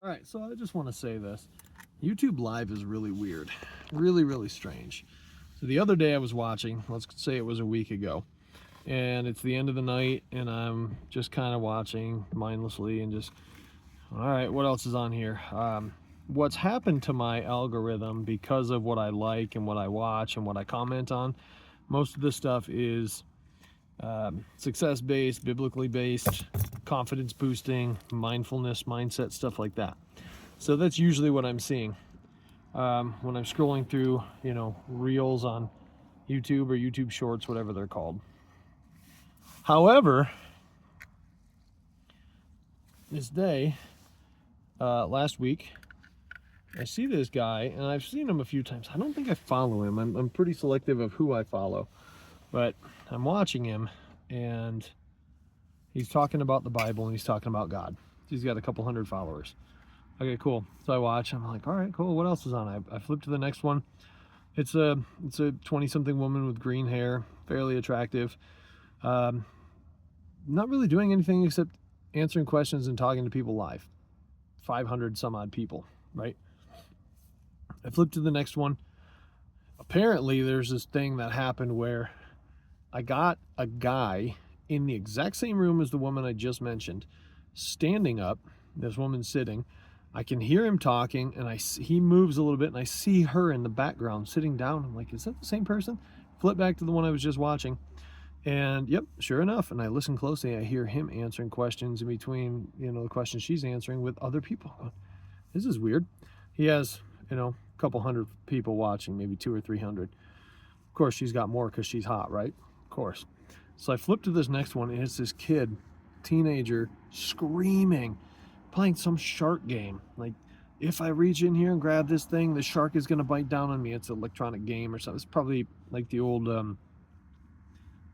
All right, so I just want to say this. YouTube Live is really weird, really strange. So the other day I was watching, let's say it was a week ago, and it's the end of the night, and I'm just kind of watching mindlessly and just, all right, what else is on here? What's happened to my algorithm because of what I like and what I watch and what I comment on, most of this stuff is success based, biblically based, confidence boosting, mindfulness, mindset, stuff like that. So that's usually what I'm seeing when I'm scrolling through, reels on YouTube or YouTube Shorts, whatever they're called. However, this day, last week, I see this guy, and I've seen him a few times. I don't think I follow him. I'm pretty selective of who I follow, but I'm watching him, and he's talking about the Bible, and he's talking about God. He's got a couple hundred followers. Okay, cool. So I watch. I'm like, all right, cool. What else is on? I flip to the next one. It's a 20-something woman with green hair, fairly attractive. Not really doing anything except answering questions and talking to people live. 500 some odd people, right? I flip to the next one. Apparently, there's this thing that happened where I got a guy in the exact same room as the woman I just mentioned, standing up. This woman's sitting. I can hear him talking, and he moves a little bit, and I see her in the background sitting down. I'm like, is that the same person? Flip back to the one I was just watching, and yep, sure enough. And I listen closely. I hear him answering questions in between, the questions she's answering with other people. This is weird. He has, a couple hundred people watching, maybe 200 or 300. Of course, she's got more because she's hot, right? Of course. So I flip to this next one, and it's this kid, teenager, screaming, playing some shark game. Like, if I reach in here and grab this thing, the shark is going to bite down on me. It's an electronic game or something. It's probably like the old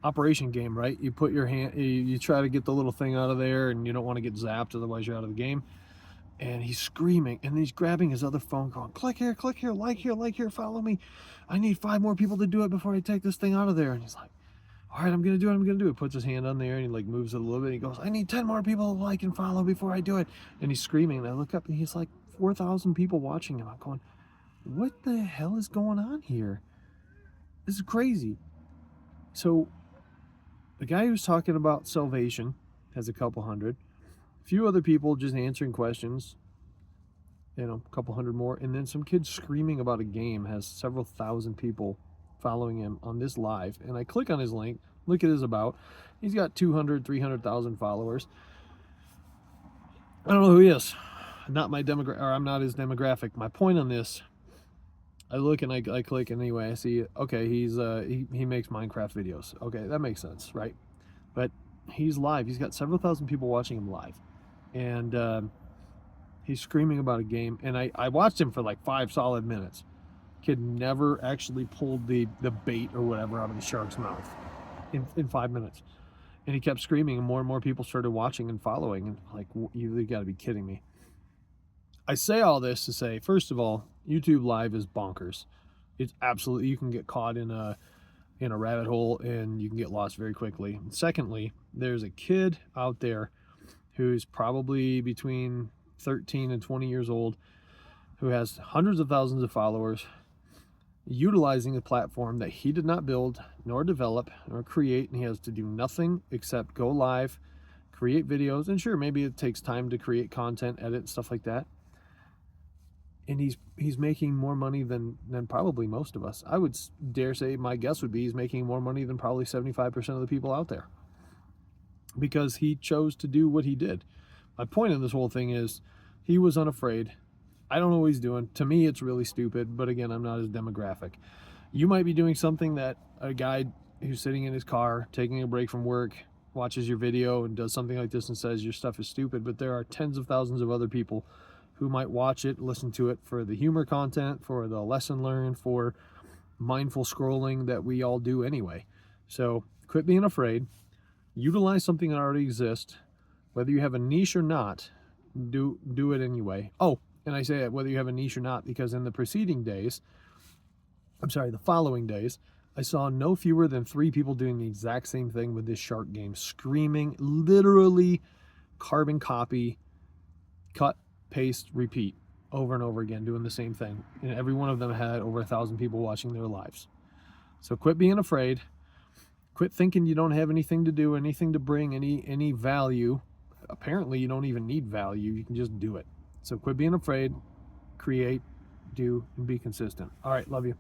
Operation game, right? You put your hand, you try to get the little thing out of there, and you don't want to get zapped, otherwise you're out of the game. And he's screaming, and he's grabbing his other phone, going, click here, like here, follow me. I need 5 more people to do it before I take this thing out of there. And he's like, all right, I'm gonna do it. Puts his hand on there, and he like moves it a little bit. And he goes, I need 10 more people to like and follow before I do it. And he's screaming, and I look up, and he's like 4,000 people watching him. I'm going, what the hell is going on here? This is crazy. So the guy who's talking about salvation has a couple hundred. A few other people just answering questions, a couple hundred more. And then some kid screaming about a game has several thousand people following him on this live. And I click on his link, look at his about. He's got 200, 300,000 followers. I don't know who he is. Not my demographic, or I'm not his demographic. My point on this, I look and I click, and anyway, I see, okay, he's he makes Minecraft videos. Okay, that makes sense, right? But he's live. He's got several thousand people watching him live. And he's screaming about a game. And I watched him for like 5 solid minutes. Kid never actually pulled the bait or whatever out of the shark's mouth in 5 minutes. And he kept screaming, and more people started watching and following. And like, you got to be kidding me. I say all this to say, first of all, YouTube Live is bonkers. It's absolutely, you can get caught in a rabbit hole, and you can get lost very quickly. And secondly, there's a kid out there who's probably between 13 and 20 years old, who has hundreds of thousands of followers, utilizing a platform that he did not build, nor develop, nor create, and he has to do nothing except go live, create videos, and sure, maybe it takes time to create content, edit, stuff like that. And he's making more money than probably most of us. I would dare say, my guess would be he's making more money than probably 75% of the people out there, because he chose to do what he did. My point in this whole thing is he was unafraid. I don't know what he's doing. To me, it's really stupid, but again, I'm not his demographic. You might be doing something that a guy who's sitting in his car, taking a break from work, watches your video and does something like this and says your stuff is stupid, but there are tens of thousands of other people who might watch it, listen to it for the humor content, for the lesson learned, for mindful scrolling that we all do anyway. So quit being afraid. Utilize something that already exists. Whether you have a niche or not, do it anyway. Oh, and I say that whether you have a niche or not, because in the following days, I saw no fewer than 3 people doing the exact same thing with this shark game, screaming, literally carbon copy, cut paste, repeat, over and over again, doing the same thing. And every one of them had over 1,000 people watching their lives. So quit being afraid. Quit thinking you don't have anything to do, anything to bring, any value. Apparently, you don't even need value. You can just do it. So quit being afraid, create, do, and be consistent. All right, love you.